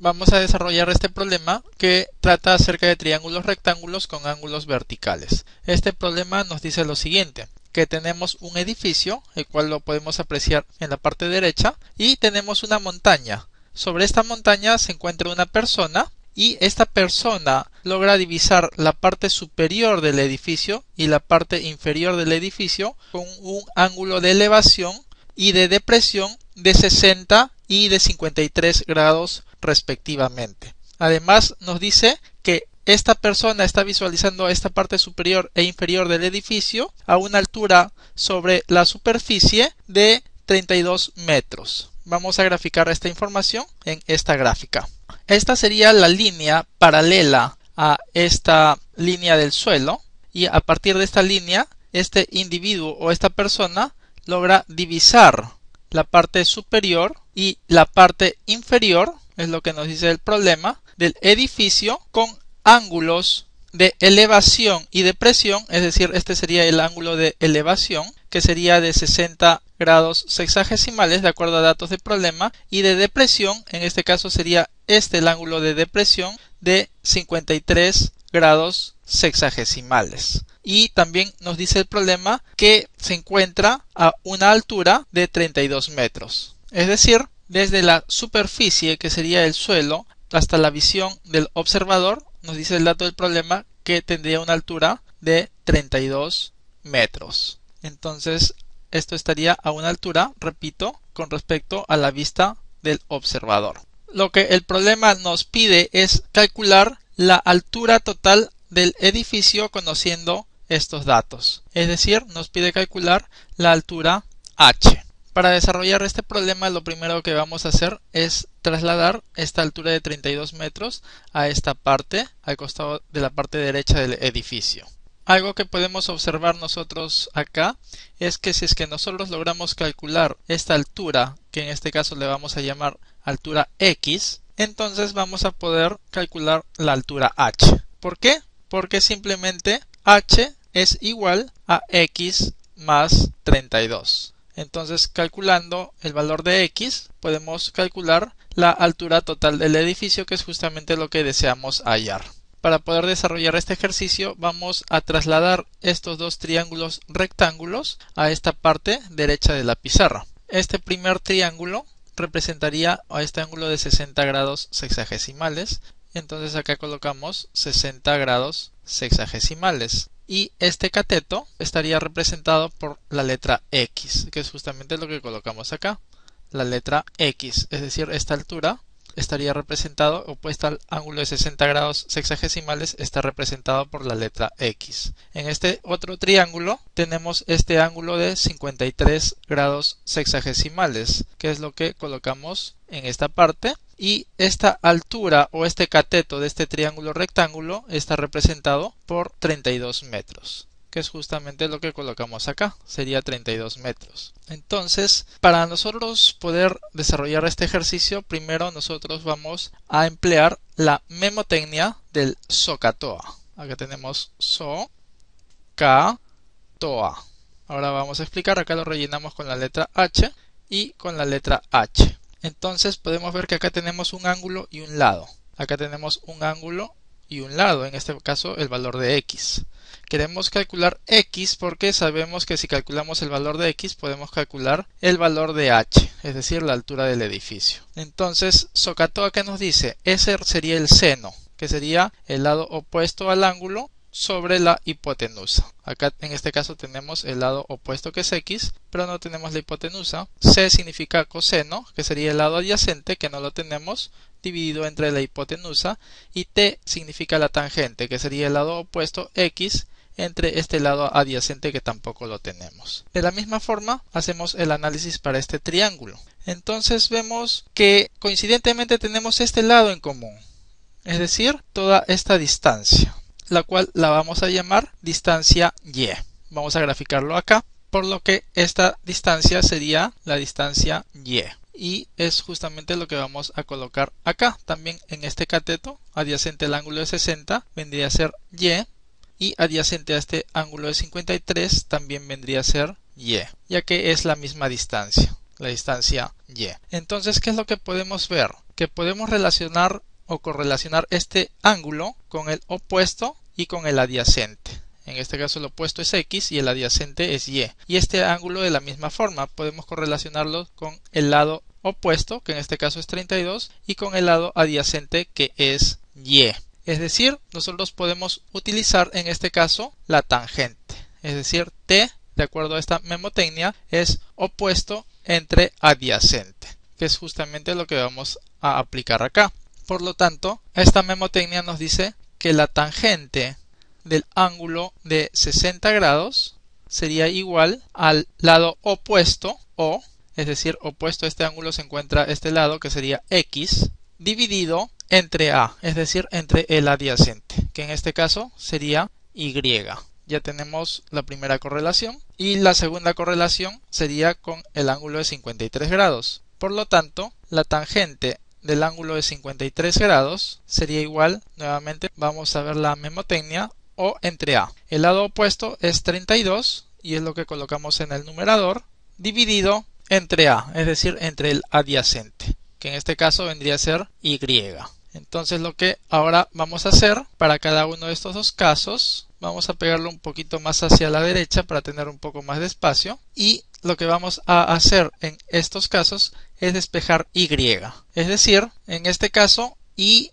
vamos a desarrollar este problema que trata acerca de triángulos rectángulos con ángulos verticales. Este problema nos dice lo siguiente, que tenemos un edificio, el cual lo podemos apreciar en la parte derecha, y tenemos una montaña. Sobre esta montaña se encuentra una persona y esta persona logra divisar la parte superior del edificio y la parte inferior del edificio con un ángulo de elevación y de depresión de 60 y de 53 grados respectivamente. Además nos dice que esta persona está visualizando esta parte superior e inferior del edificio a una altura sobre la superficie de 32 metros. Vamos a graficar esta información en esta gráfica. Esta sería la línea paralela a esta línea del suelo y a partir de esta línea este individuo o esta persona logra divisar la parte superior y la parte inferior, es lo que nos dice el problema, del edificio con ángulos de elevación y depresión, es decir, este sería el ángulo de elevación, que sería de 60 grados sexagesimales de acuerdo a datos de problema, y de depresión, en este caso sería el ángulo de depresión de 53 grados sexagesimales. Y también nos dice el problema que se encuentra a una altura de 32 metros. Es decir, desde la superficie, que sería el suelo, hasta la visión del observador, nos dice el dato del problema que tendría una altura de 32 metros. Entonces, esto estaría a una altura, repito, con respecto a la vista del observador. Lo que el problema nos pide es calcular la altura total del edificio conociendo estos datos. Es decir, nos pide calcular la altura h. Para desarrollar este problema, lo primero que vamos a hacer es trasladar esta altura de 32 metros a esta parte, al costado de la parte derecha del edificio. Algo que podemos observar nosotros acá es que si es que nosotros logramos calcular esta altura, que en este caso le vamos a llamar altura x, entonces vamos a poder calcular la altura h. ¿Por qué? Porque simplemente h es igual a x más 32. Entonces, calculando el valor de x, podemos calcular la altura total del edificio, que es justamente lo que deseamos hallar. Para poder desarrollar este ejercicio, vamos a trasladar estos dos triángulos rectángulos a esta parte derecha de la pizarra. Este primer triángulo representaría a este ángulo de 60 grados sexagesimales. Entonces acá colocamos 60 grados sexagesimales. Y este cateto estaría representado por la letra X, que es justamente lo que colocamos acá. La letra X, es decir, esta altura estaría representado, opuesta al ángulo de 60 grados sexagesimales, está representado por la letra X. En este otro triángulo tenemos este ángulo de 53 grados sexagesimales, que es lo que colocamos en esta parte. Y esta altura o este cateto de este triángulo rectángulo está representado por 32 metros, que es justamente lo que colocamos acá, sería 32 metros. Entonces, para nosotros poder desarrollar este ejercicio, primero nosotros vamos a emplear la memotecnia del SOHCAHTOA. Acá tenemos SOHCAHTOA. Ahora vamos a explicar, acá lo rellenamos con la letra H y con la letra H. Entonces podemos ver que acá tenemos un ángulo y un lado. Acá tenemos un ángulo y un lado, en este caso el valor de x. Queremos calcular x porque sabemos que si calculamos el valor de x podemos calcular el valor de h, es decir, la altura del edificio. Entonces, SOHCAHTOA, ¿qué nos dice? Ese sería el seno, que sería el lado opuesto al ángulo sobre la hipotenusa. Acá en este caso tenemos el lado opuesto, que es x, pero no tenemos la hipotenusa. C significa coseno, que sería el lado adyacente, que no lo tenemos, dividido entre la hipotenusa. Y T significa la tangente, que sería el lado opuesto, x, entre este lado adyacente, que tampoco lo tenemos. De la misma forma hacemos el análisis para este triángulo. Entonces vemos que coincidentemente tenemos este lado en común, es decir, toda esta distancia, la cual la vamos a llamar distancia y. Vamos a graficarlo acá, por lo que esta distancia sería la distancia y. Y es justamente lo que vamos a colocar acá. También en este cateto, adyacente al ángulo de 60, vendría a ser y. Y adyacente a este ángulo de 53 también vendría a ser y, ya que es la misma distancia, la distancia y. Entonces, ¿qué es lo que podemos ver? que podemos relacionar o correlacionar este ángulo con el opuesto y con el adyacente. En este caso el opuesto es X y el adyacente es Y. Y este ángulo de la misma forma podemos correlacionarlo con el lado opuesto, que en este caso es 32, y con el lado adyacente, que es Y. Es decir, nosotros podemos utilizar en este caso la tangente. Es decir, T, de acuerdo a esta memotecnia, es opuesto entre adyacente, que es justamente lo que vamos a aplicar acá. Por lo tanto, esta memotecnia nos dice que la tangente del ángulo de 60 grados sería igual al lado opuesto, o, es decir, opuesto a este ángulo se encuentra este lado, que sería X, dividido entre A, es decir, entre el adyacente, que en este caso sería Y. Ya tenemos la primera correlación, y la segunda correlación sería con el ángulo de 53 grados. Por lo tanto, la tangente del ángulo de 53 grados sería igual, nuevamente vamos a ver la memotecnia, o entre A. El lado opuesto es 32 y es lo que colocamos en el numerador, dividido entre A, es decir, entre el adyacente, que en este caso vendría a ser Y. Entonces lo que ahora vamos a hacer para cada uno de estos dos casos, vamos a pegarlo un poquito más hacia la derecha para tener un poco más de espacio, y lo que vamos a hacer en estos casos es despejar Y. Es decir, en este caso Y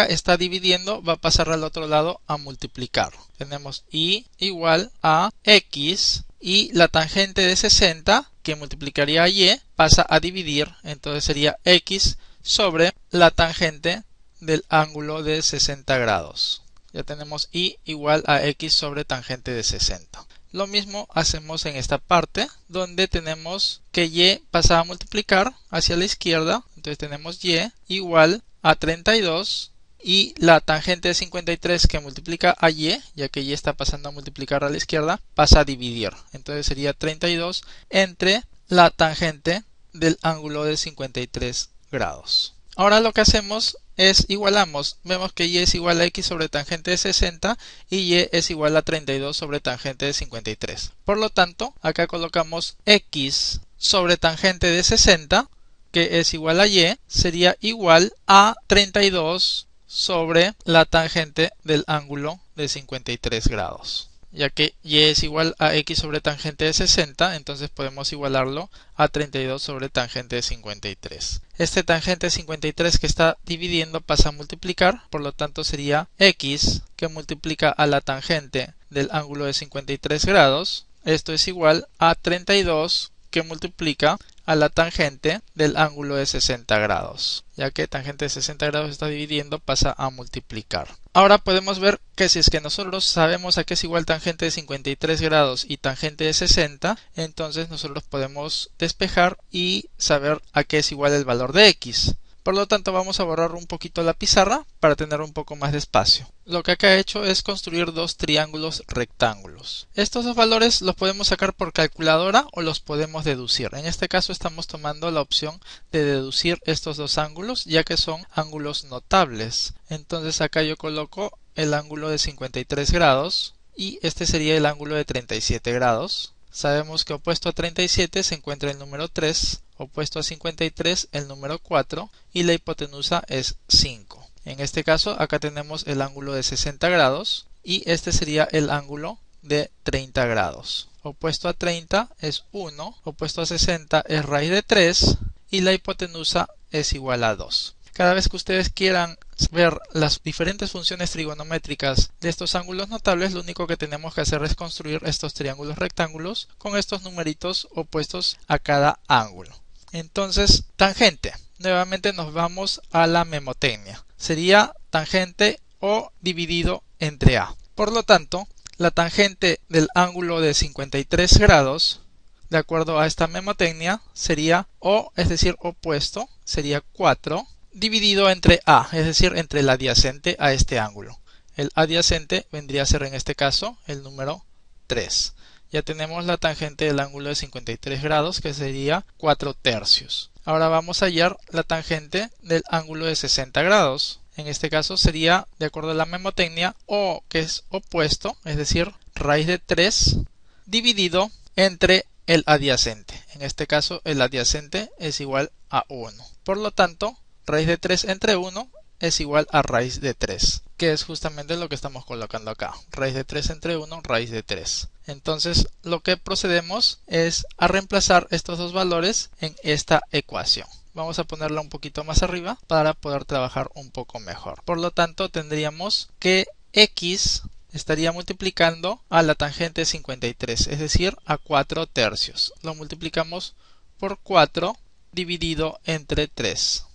está dividiendo, va a pasar al otro lado a multiplicar. Tenemos Y igual a X, y la tangente de 60, que multiplicaría a Y, pasa a dividir, entonces sería X sobre la tangente del ángulo de 60 grados. Ya tenemos Y igual a X sobre tangente de 60. Lo mismo hacemos en esta parte, donde tenemos que Y pasa a multiplicar hacia la izquierda, entonces tenemos Y igual a 32, y la tangente de 53 que multiplica a Y, ya que Y está pasando a multiplicar a la izquierda, pasa a dividir. Entonces sería 32 entre la tangente del ángulo de 53 grados. Ahora lo que hacemos es igualamos. Vemos que Y es igual a X sobre tangente de 60 y Y es igual a 32 sobre tangente de 53. Por lo tanto, acá colocamos X sobre tangente de 60, que es igual a Y, sería igual a 32 sobre la tangente del ángulo de 53 grados. Ya que Y es igual a X sobre tangente de 60, entonces podemos igualarlo a 32 sobre tangente de 53. Este tangente de 53 que está dividiendo pasa a multiplicar, por lo tanto sería X que multiplica a la tangente del ángulo de 53 grados. Esto es igual a 32 que multiplica a la tangente del ángulo de 60 grados. Ya que tangente de 60 grados está dividiendo, pasa a multiplicar. Ahora podemos ver que si es que nosotros sabemos a qué es igual tangente de 53 grados y tangente de 60, entonces nosotros podemos despejar y saber a qué es igual el valor de X. Por lo tanto, vamos a borrar un poquito la pizarra para tener un poco más de espacio. Lo que acá he hecho es construir dos triángulos rectángulos. Estos dos valores los podemos sacar por calculadora o los podemos deducir. En este caso estamos tomando la opción de deducir estos dos ángulos, ya que son ángulos notables. Entonces acá yo coloco el ángulo de 53 grados y este sería el ángulo de 37 grados. Sabemos que opuesto a 37 se encuentra el número 3, opuesto a 53 el número 4 y la hipotenusa es 5. En este caso acá tenemos el ángulo de 60 grados y este sería el ángulo de 30 grados. Opuesto a 30 es 1, opuesto a 60 es raíz de 3 y la hipotenusa es igual a 2. Cada vez que ustedes quieran ver las diferentes funciones trigonométricas de estos ángulos notables, lo único que tenemos que hacer es construir estos triángulos rectángulos con estos numeritos opuestos a cada ángulo. Entonces, tangente. Nuevamente nos vamos a la memotecnia. Sería tangente O dividido entre A. Por lo tanto, la tangente del ángulo de 53 grados, de acuerdo a esta memotecnia, sería O, es decir, opuesto, sería 4, dividido entre A, es decir, entre el adyacente a este ángulo. El adyacente vendría a ser en este caso el número 3. Ya tenemos la tangente del ángulo de 53 grados, que sería 4 tercios. Ahora vamos a hallar la tangente del ángulo de 60 grados. En este caso sería, de acuerdo a la memotecnia, O, que es opuesto, es decir, raíz de 3, dividido entre el adyacente. En este caso el adyacente es igual a 1. Por lo tanto, raíz de 3 entre 1 es igual a raíz de 3, que es justamente lo que estamos colocando acá. Raíz de 3 entre 1, raíz de 3. Entonces, lo que procedemos es a reemplazar estos dos valores en esta ecuación. Vamos a ponerla un poquito más arriba para poder trabajar un poco mejor. Por lo tanto, tendríamos que x estaría multiplicando a la tangente de 53, es decir, a 4 tercios. Lo multiplicamos por 4 dividido entre 3.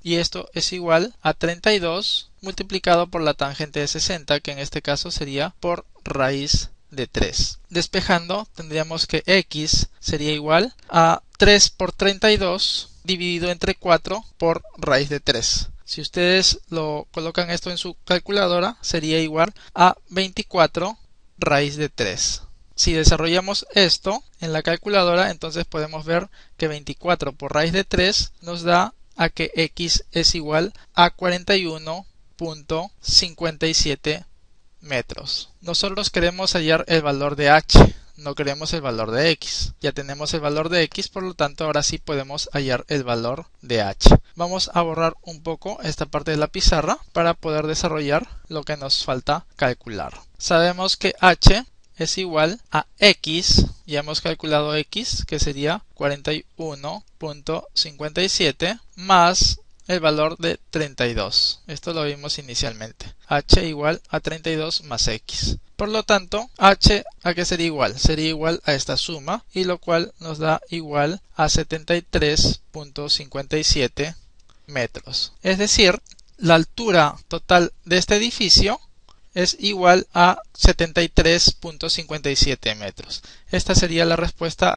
Y esto es igual a 32 multiplicado por la tangente de 60, que en este caso sería por raíz de 3. Despejando, tendríamos que x sería igual a 3 por 32 dividido entre 4 por raíz de 3. Si ustedes lo colocan esto en su calculadora, sería igual a 24 raíz de 3. Si desarrollamos esto en la calculadora, entonces podemos ver que 24 por raíz de 3 nos da a que x es igual a 41.57 metros. Nosotros queremos hallar el valor de h, no queremos el valor de x. Ya tenemos el valor de x, por lo tanto ahora sí podemos hallar el valor de h. Vamos a borrar un poco esta parte de la pizarra para poder desarrollar lo que nos falta calcular. Sabemos que h es igual a x, ya hemos calculado x, que sería 41.57 más el valor de 32. Esto lo vimos inicialmente. H igual a 32 más x. Por lo tanto, h ¿a qué sería igual? Sería igual a esta suma, y lo cual nos da igual a 73.57 metros. Es decir, la altura total de este edificio es igual a 73.57 metros. Esta sería la respuesta